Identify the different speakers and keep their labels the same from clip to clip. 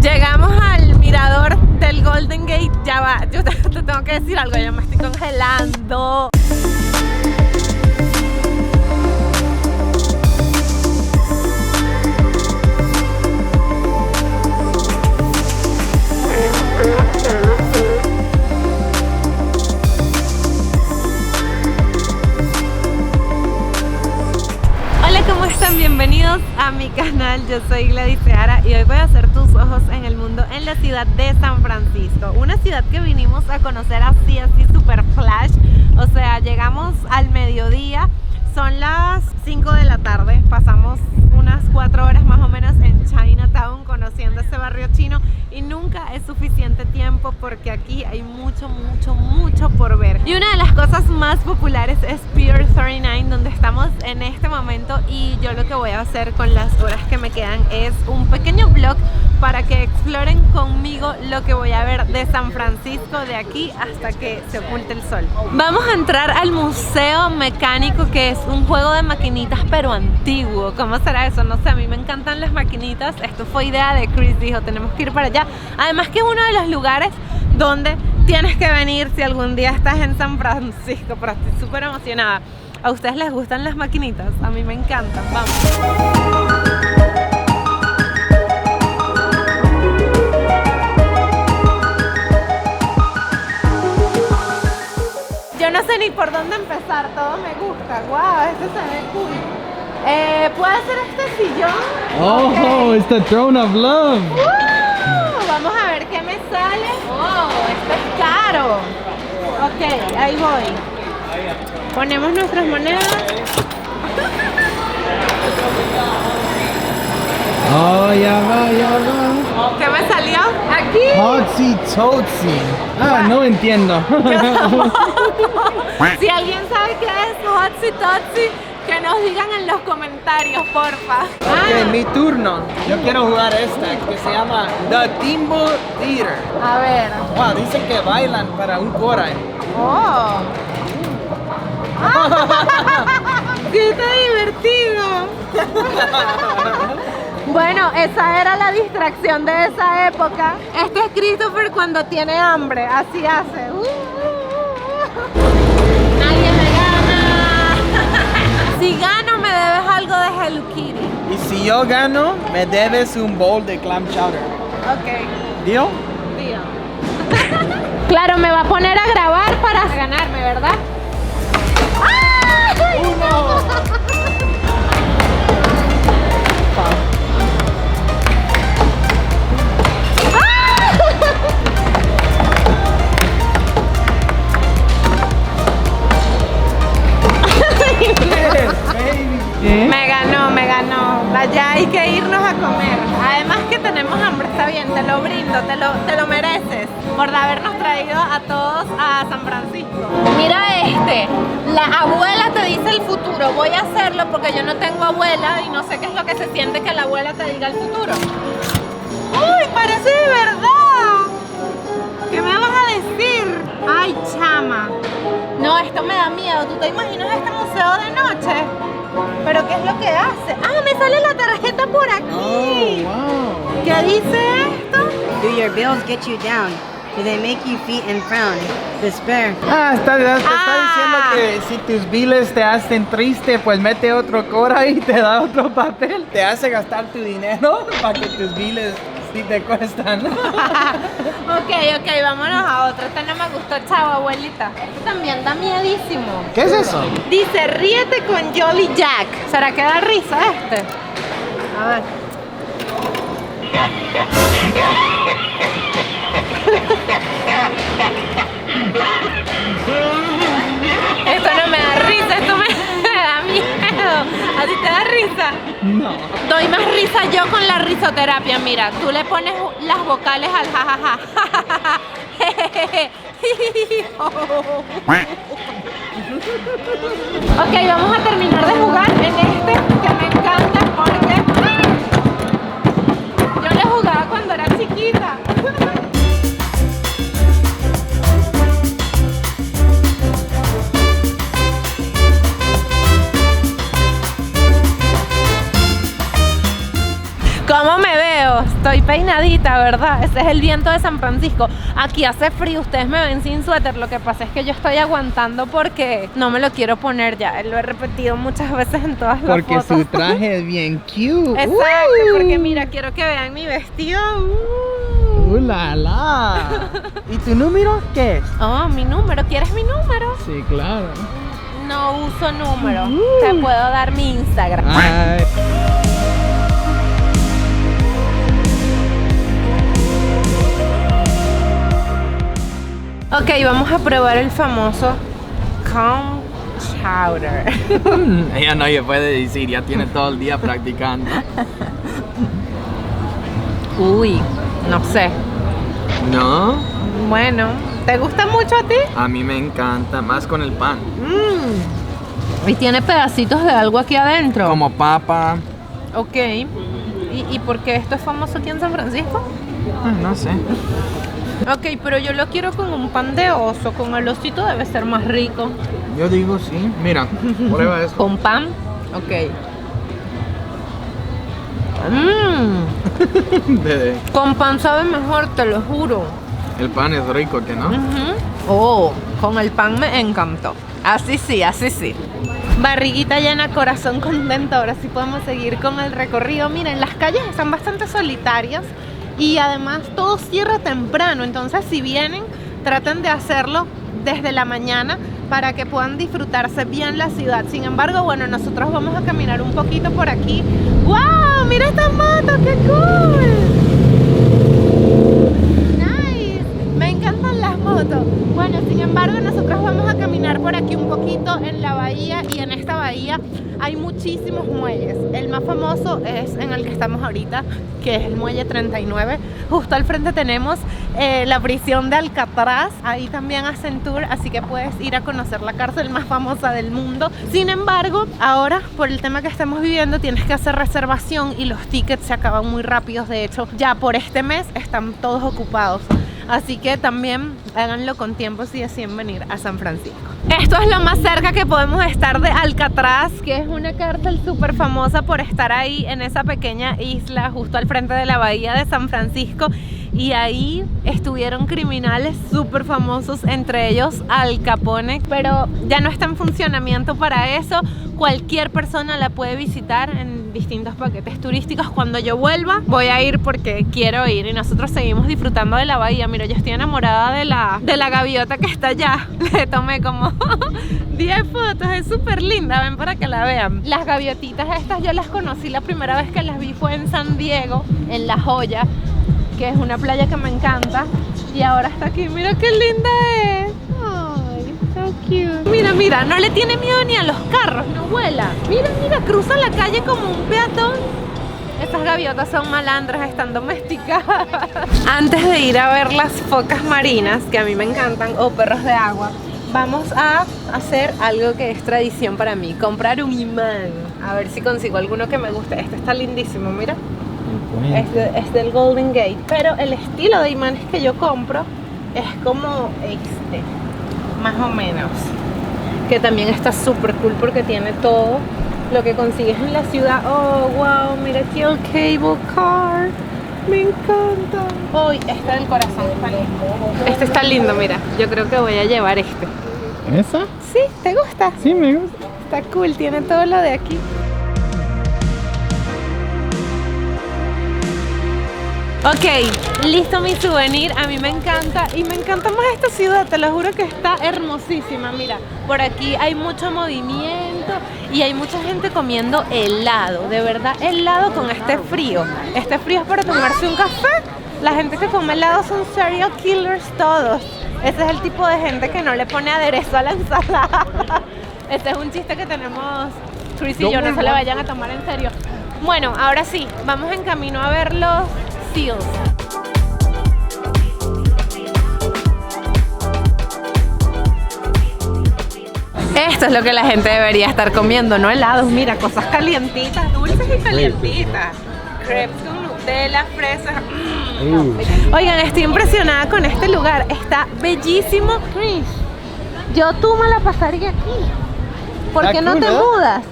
Speaker 1: Llegamos al mirador del Golden Gate. Ya va, yo te tengo que decir algo, yo me estoy congelando. ¿Cómo están? Bienvenidos a mi canal, yo soy Gladys Seara y hoy voy a hacer tus ojos en el mundo en la ciudad de San Francisco. Una ciudad que vinimos a conocer así super flash, o sea, llegamos al mediodía, son las 5 de la tarde, pasamos unas 4 horas más o menos en Chinatown conociendo ese barrio chino y nunca es suficiente tiempo porque aquí hay mucho por ver. Y una de las cosas más populares es Pier 39, donde estamos en este momento, y yo lo que voy a hacer con las horas que me quedan es un pequeño vlog para que exploren conmigo lo que voy a ver de San Francisco de aquí hasta que se oculte el sol. Vamos a entrar al Museo Mecánico, que es un juego de maquinitas pero antiguo. ¿Cómo será eso? No sé, a mí me encantan las maquinitas. Esto fue idea de Chris, dijo tenemos que ir para allá. Además que es uno de los lugares donde tienes que venir si algún día estás en San Francisco, pero estoy súper emocionada. ¿A ustedes les gustan las maquinitas? A mí me encantan, vamos. Yo no sé ni por dónde empezar, todo me gusta. Wow, este se ve cool. ¿Puede ser este sillón?
Speaker 2: Oh, okay. It's the Throne of Love.
Speaker 1: Vamos a ver qué me sale. Oh, esto es caro. Ok, ahí voy. Ponemos nuestras monedas.
Speaker 2: Oh, ya va.
Speaker 1: ¿Qué me salió? Aquí.
Speaker 2: Hotsy Totsy. No entiendo.
Speaker 1: Si alguien sabe qué es Hotsy Totsy, que nos digan en los comentarios, porfa.
Speaker 2: Ok, mi turno. Yo quiero jugar esta que se llama The Timbo Theater.
Speaker 1: A ver.
Speaker 2: Wow, dicen que bailan para un cora.
Speaker 1: Oh. ¡Qué está divertido! Bueno, esa era la distracción de esa época. Este es Christopher cuando tiene hambre, así hace. Nadie me gana. Si gano me debes algo de Hello Kitty.
Speaker 2: Y si yo gano, me debes un bowl de clam chowder.
Speaker 1: Ok.
Speaker 2: ¿Deal?
Speaker 1: Deal. Claro, me va a poner a grabar para ganarme, ¿verdad?
Speaker 2: ¡Uno!
Speaker 1: Me ganó. Ya hay que irnos a comer. Además que tenemos hambre, está bien, te lo brindo, te lo mereces por habernos traído a todos a San Francisco. Mira este, la abuela te dice el futuro. Voy a hacerlo porque yo no tengo abuela y no sé qué es lo que se siente que la abuela te diga el futuro. ¡Uy, parece de verdad! ¿Qué me vas a decir? ¡Ay, chama! No, esto me da miedo. ¿Tú te imaginas este museo de noche? ¿Pero qué es lo que hace? ¡Ah, me sale la tarjeta por aquí!
Speaker 2: Oh, wow.
Speaker 1: ¿Qué dice esto?
Speaker 3: Do your bills get you down? Do they make you feet and frown? Despair.
Speaker 2: Te está diciendo que si tus biles te hacen triste, pues mete otro cora y te da otro papel. Te hace gastar tu dinero para que tus biles sí te cuestan.
Speaker 1: Ok, vámonos a otro. Este no me gustó, chavo, abuelita. Este también da miedísimo.
Speaker 2: ¿Qué es eso?
Speaker 1: Dice, ríete con Jolly Jack. ¿Será que da risa este? A ver. Esto no me da risa, esto me da miedo. ¿A ti te da risa?
Speaker 2: No.
Speaker 1: Doy más risa yo con la risoterapia. Mira, tú le pones las vocales al jajaja. Ok, vamos a terminar de jugar en este que me encanta porque yo le jugaba cuando era chiquita. ¿Cómo me veo? Estoy peinadita. heladita, ¿verdad? Ese es el viento de San Francisco. Aquí hace frío, ustedes me ven sin suéter. Lo que pasa es que yo estoy aguantando porque no me lo quiero poner ya. Lo he repetido muchas veces en todas las
Speaker 2: Porque
Speaker 1: fotos.
Speaker 2: su traje es bien cute.
Speaker 1: Exacto, porque mira, quiero que vean mi vestido.
Speaker 2: La la. ¿Y tu número qué es?
Speaker 1: Oh, mi número. ¿Quieres mi número?
Speaker 2: Sí, claro.
Speaker 1: No uso número. Te puedo dar mi Instagram.
Speaker 2: Ay.
Speaker 1: Ok, vamos a probar el famoso Clam Chowder.
Speaker 2: Ella no le puede decir, ya tiene todo el día practicando.
Speaker 1: Uy, no sé.
Speaker 2: ¿No?
Speaker 1: Bueno, ¿te gusta mucho a ti?
Speaker 2: A mí me encanta, más con el pan.
Speaker 1: Y tiene pedacitos de algo aquí adentro.
Speaker 2: Como papa.
Speaker 1: Ok. ¿Y por qué esto es famoso aquí en San Francisco?
Speaker 2: No sé.
Speaker 1: Ok, pero yo lo quiero con un pan de oso. Con el osito debe ser más rico.
Speaker 2: Yo digo sí. Mira, prueba eso.
Speaker 1: ¿Con pan? Ok.
Speaker 2: Bebé,
Speaker 1: Con pan sabe mejor, te lo juro.
Speaker 2: el pan es rico, ¿que no?
Speaker 1: Oh, con el pan me encantó. Así sí, así sí. Barriguita llena, corazón contento. Ahora sí podemos seguir con el recorrido. Miren, las calles están bastante solitarias y además todo cierra temprano. Entonces, si vienen, traten de hacerlo desde la mañana para que puedan disfrutarse bien la ciudad. Sin embargo, bueno, nosotros vamos a caminar un poquito por aquí. ¡Wow! ¡Mira esta moto! ¡Qué cool! ¡Nice! Me encantan las motos. Bueno, sin embargo, nosotros vamos a caminar por aquí un poquito en la bahía, y en esta bahía hay muchísimos muelles. El más famoso es en el que estamos ahorita, que es el muelle 39. Justo al frente tenemos la prisión de Alcatraz. Ahí también hacen tour, así que puedes ir a conocer la cárcel más famosa del mundo. Sin embargo, ahora, por el tema que estamos viviendo, tienes que hacer reservación y los tickets se acaban muy rápidos. De hecho, ya por este mes están todos ocupados. Así que también háganlo con tiempo si deciden venir a San Francisco. Esto es lo más cerca que podemos estar de Alcatraz, que es una cárcel súper famosa por estar ahí en esa pequeña isla justo al frente de la bahía de San Francisco. Y ahí estuvieron criminales súper famosos, entre ellos Al Capone, pero ya no está en funcionamiento para eso. Cualquier persona la puede visitar en distintos paquetes turísticos. Cuando yo vuelva voy a ir porque quiero ir, y nosotros seguimos disfrutando de la bahía. Mira, yo estoy enamorada de la gaviota que está allá. Le tomé como 10 fotos, es súper linda, ven para que la vean. Las gaviotitas estas yo las conocí, la primera vez que las vi fue en San Diego, en La Joya, que es una playa que me encanta, y ahora está aquí. Mira qué linda es. Ay, so cute. Mira, mira, no le tiene miedo ni a los carros, no vuela. Mira, mira, cruza la calle como un peatón. Estas gaviotas son malandras, están domesticadas. Antes de ir a ver las focas marinas, que a mí me encantan, o perros de agua, vamos a hacer algo que es tradición para mí: comprar un imán. A ver si consigo alguno que me guste. Este está lindísimo, mira. Es del Golden Gate, pero el estilo de imanes que yo compro es como este, más o menos, que también está súper cool porque tiene todo lo que consigues en la ciudad. Oh, wow, mira aquí el cable car, me encanta. Uy, este del corazón está lindo. Este está lindo, mira, yo creo que voy a llevar este.
Speaker 2: ¿Esa?
Speaker 1: Sí, ¿te gusta?
Speaker 2: Sí, me gusta.
Speaker 1: Está cool, tiene todo lo de aquí. Ok, listo mi souvenir. A mí me encanta, y me encanta más esta ciudad, te lo juro que está hermosísima. Mira, por aquí hay mucho movimiento y hay mucha gente comiendo helado. De verdad, helado con este frío. Este frío es para tomarse un café. La gente que come helado son serial killers todos. Ese es el tipo de gente que no le pone aderezo a la ensalada. Este es un chiste que tenemos Chris y yo, no se le vayan a tomar en serio. Bueno, ahora sí, vamos en camino a ver los seals. Esto es lo que la gente debería estar comiendo, no helados, mira, cosas calientitas, dulces y calientitas. Crepes con Nutella, fresas. Oigan, estoy impresionada con este lugar, está bellísimo. Chris, yo tú me la pasaría aquí. ¿Por qué no te mudas?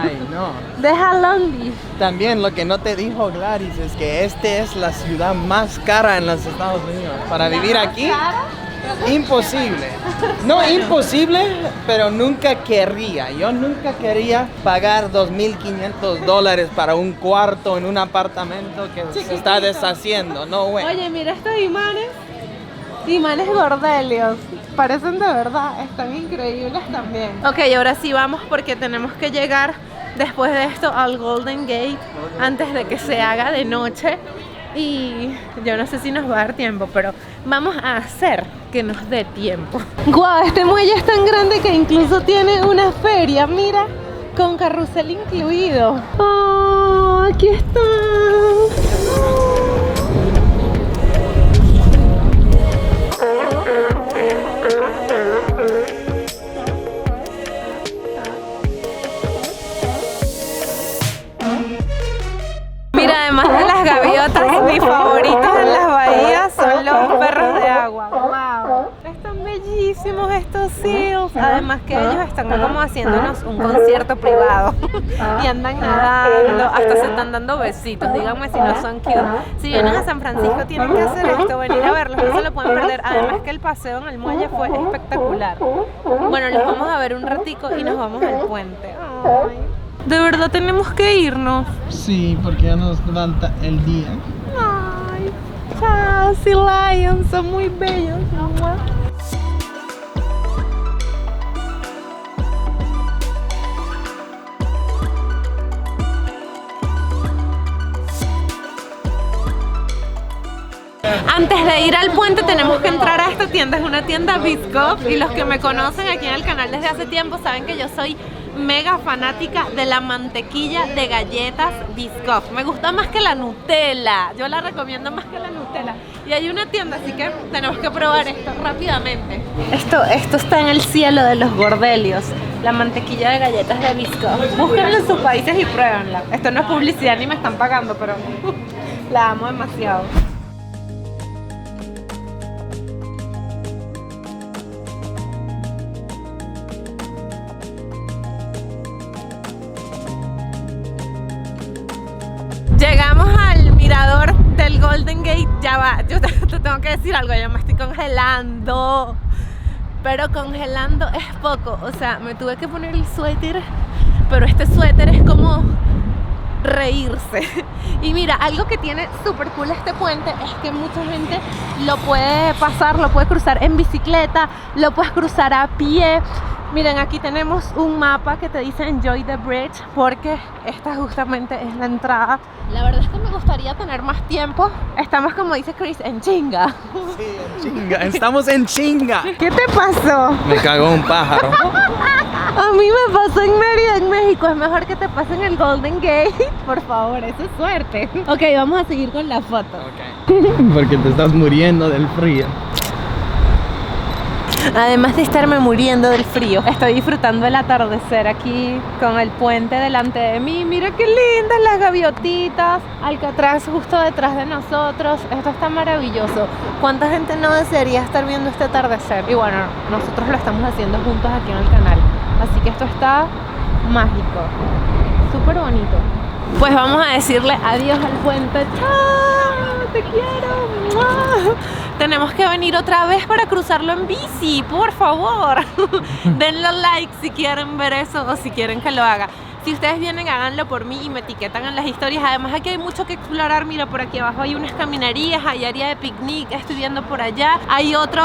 Speaker 2: Ay, no.
Speaker 1: Deja Long Beach.
Speaker 2: También lo que no te dijo Gladys es que esta es la ciudad más cara en los Estados Unidos. Para vivir aquí, imposible. No imposible, pero nunca querría. Yo nunca quería pagar $2,500 para un cuarto en un apartamento que se está deshaciendo. No, güey.
Speaker 1: Oye, mira estos imanes. Imanes Gordelios. Parecen de verdad, están increíbles también. Ok, ahora sí vamos porque tenemos que llegar después de esto al Golden Gate antes de que se haga de noche. Y yo no sé si nos va a dar tiempo, pero vamos a hacer que nos dé tiempo. ¡Guau! Este muelle es tan grande que incluso tiene una feria, mira, con carrusel incluido. ¡Oh! Aquí está. Mira, además de las gaviotas, mis favoritos en las bahías son los perros de agua. ¡Wow! Están bellísimos estos seals. Además que ellos están como haciéndonos un concierto privado. Y andan nadando, hasta se están dando besitos. Díganme si no son cute. Si vienen a San Francisco tienen que hacer esto, venir a verlos, no se lo pueden perder. Además que el paseo en el muelle fue espectacular. Bueno, los vamos a ver un ratico y nos vamos al puente. Ay. De verdad tenemos que irnos.
Speaker 2: Sí, porque ya nos levanta el día.
Speaker 1: Ay, chao, Sea Lions, son muy bellos. Mamá. Antes de ir al puente tenemos que entrar a esta tienda, es una tienda Biscoff y los que me conocen aquí en el canal desde hace tiempo saben que yo soy mega fanática de la mantequilla de galletas Biscoff. Me gusta más que la Nutella, yo la recomiendo más que la Nutella. Y hay una tienda, así que tenemos que probar esto rápidamente. Esto está en el cielo de los Gordelios, la mantequilla de galletas de Biscoff. Búsquenla en sus países y pruébenla. Esto no es publicidad ni me están pagando, pero la amo demasiado. Llegamos al mirador del Golden Gate. Ya va, yo te tengo que decir algo, yo me estoy congelando. Pero congelando es poco, o sea, me tuve que poner el suéter. Pero este suéter es como reírse. Y mira, algo que tiene súper cool este puente es que mucha gente lo puede pasar, lo puede cruzar en bicicleta, lo puedes cruzar a pie. Miren, aquí tenemos un mapa que te dice Enjoy the Bridge, porque esta justamente es la entrada. La verdad es que me gustaría tener más tiempo. Estamos, como dice Chris, en chinga.
Speaker 2: Sí, en chinga. Estamos en chinga.
Speaker 1: ¿Qué te pasó?
Speaker 2: Me cagó un pájaro.
Speaker 1: A mí me pasó en Mérida, en México. Es mejor que te pase en el Golden Gate. Por favor, eso es suerte. Ok, vamos a seguir con la foto.
Speaker 2: Okay. Porque te estás muriendo del frío.
Speaker 1: Además de estarme muriendo del frío, estoy disfrutando el atardecer aquí con el puente delante de mí. Mira qué lindas las gaviotitas, Alcatraz justo detrás de nosotros. Esto está maravilloso. ¿Cuánta gente no desearía estar viendo este atardecer? Y bueno, nosotros lo estamos haciendo juntos aquí en el canal. Así que esto está mágico, súper bonito. Pues vamos a decirle adiós al puente. ¡Chao! ¡Te quiero! ¡Mua! Tenemos que venir otra vez para cruzarlo en bici, por favor. Denle like si quieren ver eso o si quieren que lo haga. Si ustedes vienen, háganlo por mí y me etiquetan en las historias. Además aquí hay mucho que explorar. Mira, por aquí abajo hay unas caminarías, hay área de picnic, estoy viendo por allá. Hay otro,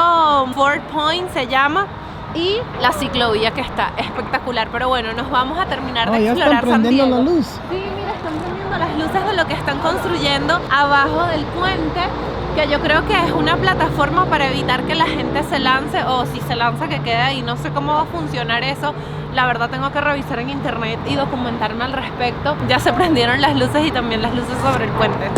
Speaker 1: Fort Point se llama. Y la ciclovía que está espectacular. Pero bueno, nos vamos a terminar de explorar San Diego.
Speaker 2: La luz.
Speaker 1: Sí, mira, están prendiendo las luces de lo que están construyendo abajo del puente, que yo creo que es una plataforma para evitar que la gente se lance, o si se lanza que quede ahí. No sé cómo va a funcionar eso. La verdad tengo que revisar en internet y documentarme al respecto. Ya se prendieron las luces y también las luces sobre el puente.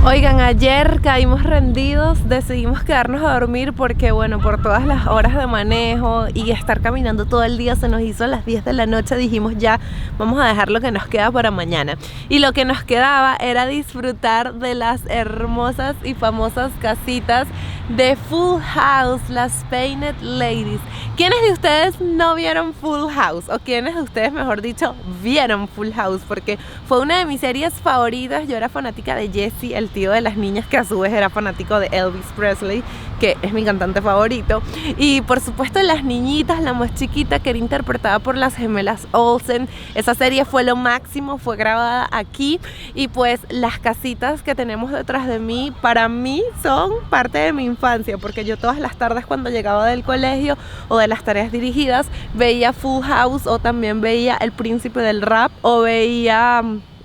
Speaker 1: Oigan, ayer caímos rendidos, decidimos quedarnos a dormir porque bueno, por todas las horas de manejo y estar caminando todo el día se nos hizo a las 10 de la noche. Dijimos ya, vamos a dejar lo que nos queda para mañana. Y lo que nos quedaba era disfrutar de las hermosas y famosas casitas de Full House, las Painted Ladies. ¿Quiénes de ustedes no vieron Full House? ¿O quiénes de ustedes, mejor dicho, vieron Full House? Porque fue una de mis series favoritas. Yo era fanática de Jesse, el tío de las niñas, que a su vez era fanático de Elvis Presley, que es mi cantante favorito. Y por supuesto Las Niñitas, la más chiquita, que era interpretada por las gemelas Olsen. Esa serie fue lo máximo, fue grabada aquí. Y pues las casitas que tenemos detrás de mí, para mí son parte de mi infancia, porque yo todas las tardes cuando llegaba del colegio o de las tareas dirigidas veía Full House, o también veía El Príncipe del Rap, o veía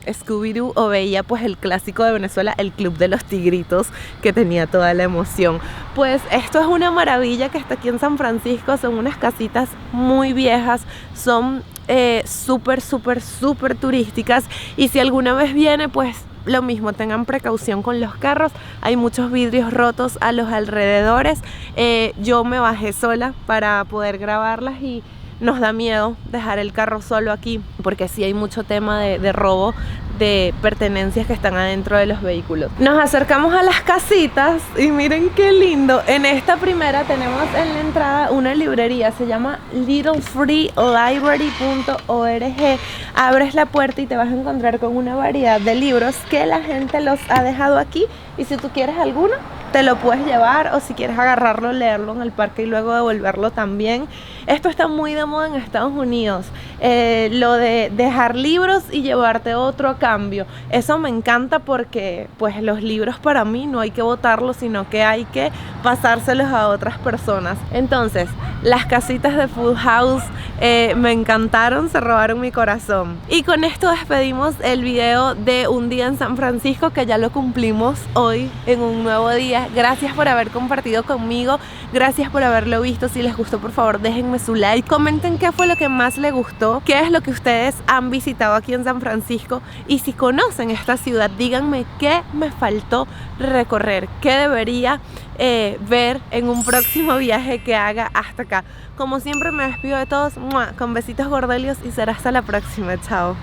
Speaker 1: Scooby-Doo, o veía pues el clásico de Venezuela, El Club de los Tigritos, que tenía toda la emoción. Pues esto es una maravilla que está aquí en San Francisco. Son unas casitas muy viejas, son súper turísticas, y si alguna vez viene, pues lo mismo, tengan precaución con los carros. Hay muchos vidrios rotos a los alrededores. Yo me bajé sola para poder grabarlas y nos da miedo dejar el carro solo aquí, porque sí hay mucho tema de robo de pertenencias que están adentro de los vehículos. Nos acercamos a las casitas y miren qué lindo. En esta primera tenemos en la entrada una librería, se llama littlefreelibrary.org. Abres la puerta y te vas a encontrar con una variedad de libros que la gente los ha dejado aquí, y si tú quieres alguno te lo puedes llevar, o si quieres agarrarlo, leerlo en el parque y luego devolverlo también. Esto está muy de moda en Estados Unidos, lo de dejar libros y llevarte otro a cambio. Eso me encanta, porque pues los libros para mí no hay que botarlos, sino que hay que pasárselos a otras personas. Entonces, las casitas de Full House me encantaron, se robaron mi corazón. Y con esto despedimos el video de un día en San Francisco, que ya lo cumplimos hoy en un nuevo día. Gracias por haber compartido conmigo, gracias por haberlo visto. Si les gustó, por favor déjenme su like, comenten qué fue lo que más les gustó, qué es lo que ustedes han visitado aquí en San Francisco, y si conocen esta ciudad, díganme qué me faltó recorrer, qué debería ver en un próximo viaje que haga hasta acá. Como siempre, me despido de todos con besitos gordelios y será hasta la próxima. Chao.